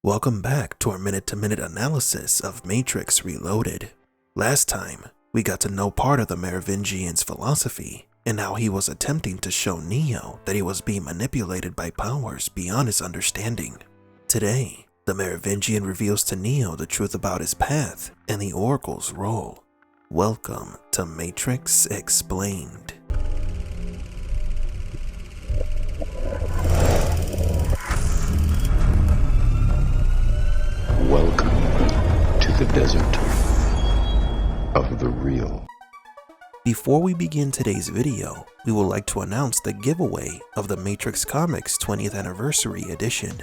Welcome back to our minute-to-minute analysis of Matrix Reloaded. Last time, we got to know part of the Merovingian's philosophy and how he was attempting to show Neo that he was being manipulated by powers beyond his understanding. Today, the Merovingian reveals to Neo the truth about his path and the Oracle's role. Welcome to Matrix Explained. Welcome to the desert of the real. Before we begin today's video, we would like to announce the giveaway of the Matrix Comics 20th Anniversary Edition.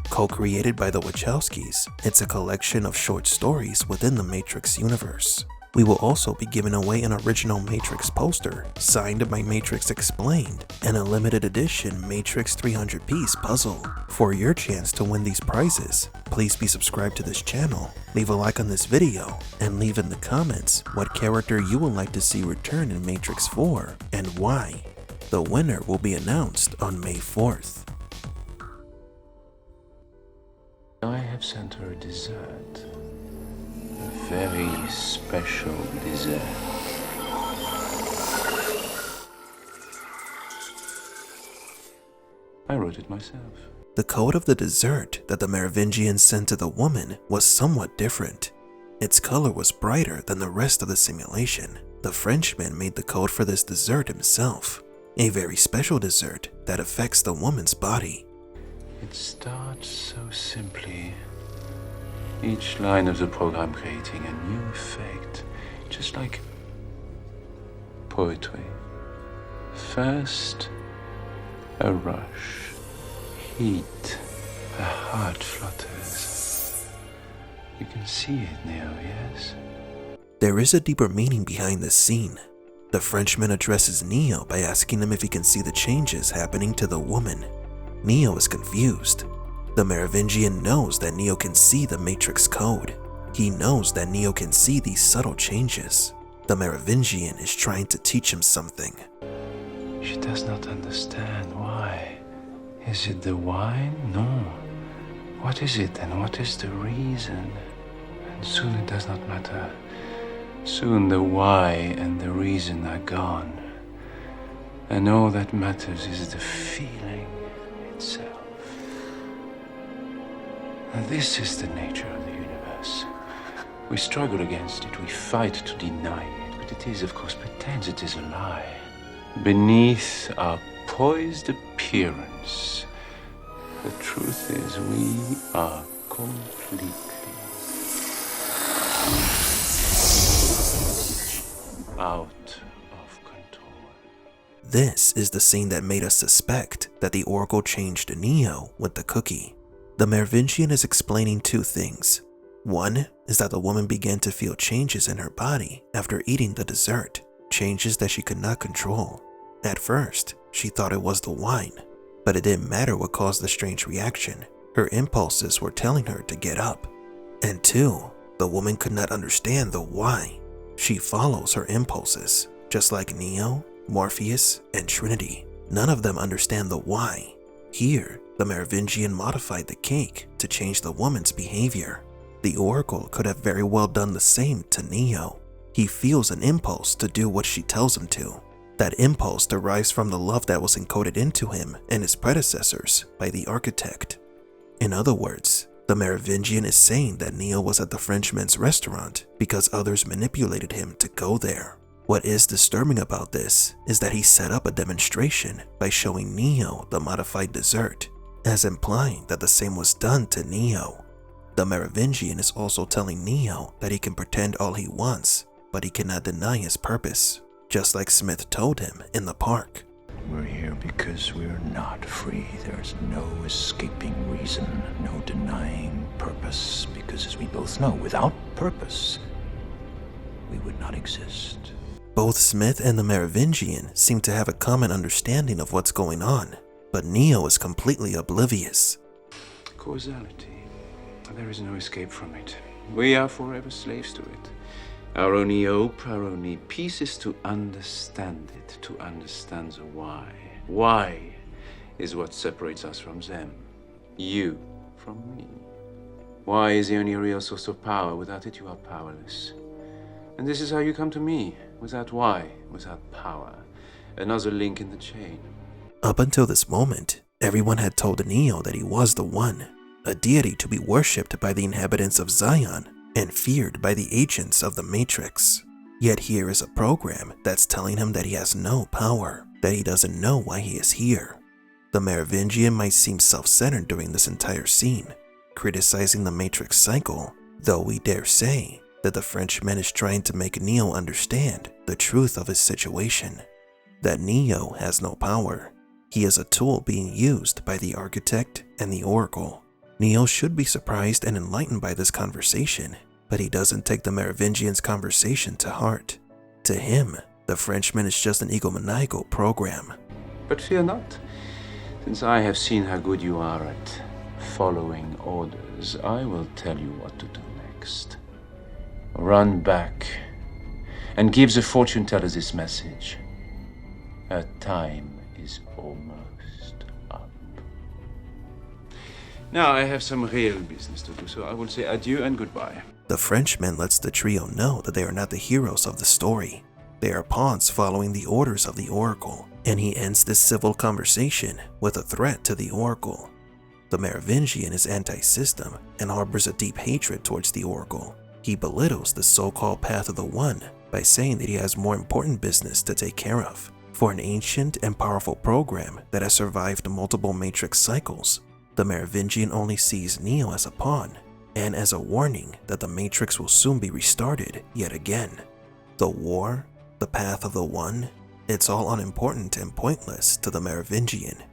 Co-created by the Wachowskis, it's a collection of short stories within the Matrix universe. We will also be giving away an original Matrix poster signed by Matrix Explained and a limited edition Matrix 300-piece puzzle. For your chance to win these prizes, please be subscribed to this channel, leave a like on this video, and leave in the comments what character you would like to see return in Matrix 4 and why. The winner will be announced on May 4th. I have sent her a dessert. A very special dessert. I wrote it myself. The code of the dessert that the Merovingian sent to the woman was somewhat different. Its color was brighter than the rest of the simulation. The Frenchman made the code for this dessert himself, a very special dessert that affects the woman's body. It starts so simply. Each line of the program creating a new effect, just like poetry. First, a rush, heat, the heart flutters. You can see it now, yes? There is a deeper meaning behind this scene. The Frenchman addresses Neo by asking him if he can see the changes happening to the woman. Neo is confused. The Merovingian knows that Neo can see the Matrix code. He knows that Neo can see these subtle changes. The Merovingian is trying to teach him something. She does not understand why. Is it the wine? No. What is it and what is the reason? And soon it does not matter. Soon the why and the reason are gone. And all that matters is the feeling itself. And this is the nature of the universe. We struggle against it, we fight to deny it, but it is, of course, pretends it is a lie. Beneath our poised appearance, the truth is we are completely out of control. This is the scene that made us suspect that the Oracle changed Neo with the cookie. The Merovingian is explaining two things. One is that the woman began to feel changes in her body after eating the dessert, changes that she could not control. At first, she thought it was the wine, but it didn't matter what caused the strange reaction. Her impulses were telling her to get up. And two, the woman could not understand the why. She follows her impulses, just like Neo, Morpheus, and Trinity. None of them understand the why. Here, the Merovingian modified the cake to change the woman's behavior. The Oracle could have very well done the same to Neo. He feels an impulse to do what she tells him to. That impulse derives from the love that was encoded into him and his predecessors by the architect. In other words, the Merovingian is saying that Neo was at the Frenchman's restaurant because others manipulated him to go there. What is disturbing about this is that he set up a demonstration by showing Neo the modified dessert, as implying that the same was done to Neo. The Merovingian is also telling Neo that he can pretend all he wants, but he cannot deny his purpose, just like Smith told him in the park. We're here because we're not free. There's no escaping reason, no denying purpose, because as we both know, without purpose, we would not exist. Both Smith and the Merovingian seem to have a common understanding of what's going on, but Neo is completely oblivious. Causality. There is no escape from it. We are forever slaves to it. Our only hope, our only peace is to understand it, to understand the why. Why is what separates us from them. You from me. Why is the only real source of power? Without it, you are powerless. And this is how you come to me. Without why, without power. Another link in the chain. Up until this moment, everyone had told Neo that he was the One, a deity to be worshipped by the inhabitants of Zion and feared by the agents of the Matrix. Yet here is a program that's telling him that he has no power, that he doesn't know why he is here. The Merovingian might seem self-centered during this entire scene, criticizing the Matrix cycle, though we dare say that the Frenchman is trying to make Neo understand the truth of his situation, that Neo has no power. He is a tool being used by the architect and the oracle. Neo should be surprised and enlightened by this conversation, but he doesn't take the Merovingian's conversation to heart. To him, the Frenchman is just an egomaniacal program. But fear not. Since I have seen how good you are at following orders, I will tell you what to do next. Run back and give the fortune teller this message. Her time is almost up. Now I have some real business to do, so I will say adieu and goodbye. The Frenchman lets the trio know that they are not the heroes of the story. They are pawns following the orders of the Oracle, and he ends this civil conversation with a threat to the Oracle. The Merovingian is anti-system and harbors a deep hatred towards the Oracle. He belittles the so-called Path of the One by saying that he has more important business to take care of. For an ancient and powerful program that has survived multiple Matrix cycles, the Merovingian only sees Neo as a pawn and as a warning that the Matrix will soon be restarted yet again. The war, the Path of the One, it's all unimportant and pointless to the Merovingian.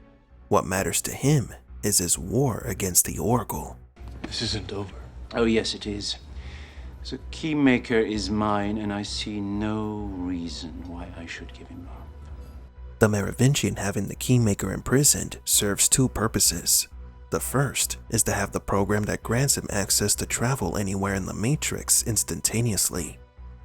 What matters to him is his war against the Oracle. This isn't over. Oh yes, it is. The Keymaker is mine, and I see no reason why I should give him up. The Merovingian having the Keymaker imprisoned serves two purposes. The first is to have the program that grants him access to travel anywhere in the Matrix instantaneously,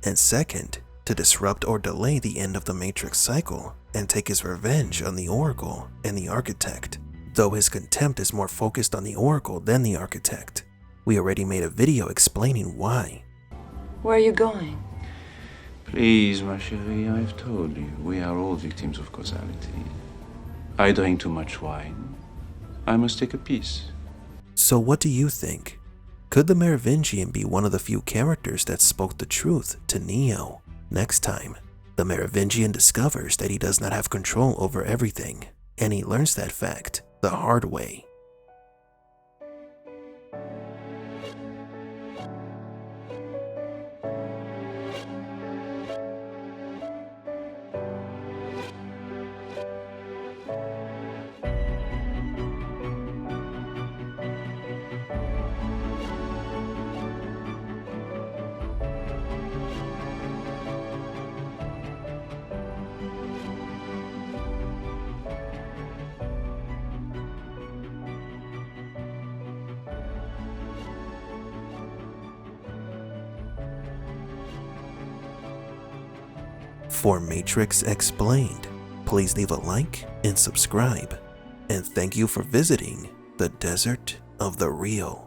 and second, to disrupt or delay the end of the Matrix cycle and take his revenge on the Oracle and the Architect, though his contempt is more focused on the Oracle than the Architect. We already made a video explaining why. Where are you going? Please, ma chérie, I've told you, we are all victims of causality. I drink too much wine. I must take a piece. So what do you think? Could the Merovingian be one of the few characters that spoke the truth to Neo? Next time, the Merovingian discovers that he does not have control over everything, and he learns that fact the hard way. For Matrix Explained, please leave a like and subscribe. And thank you for visiting the Desert of the Real.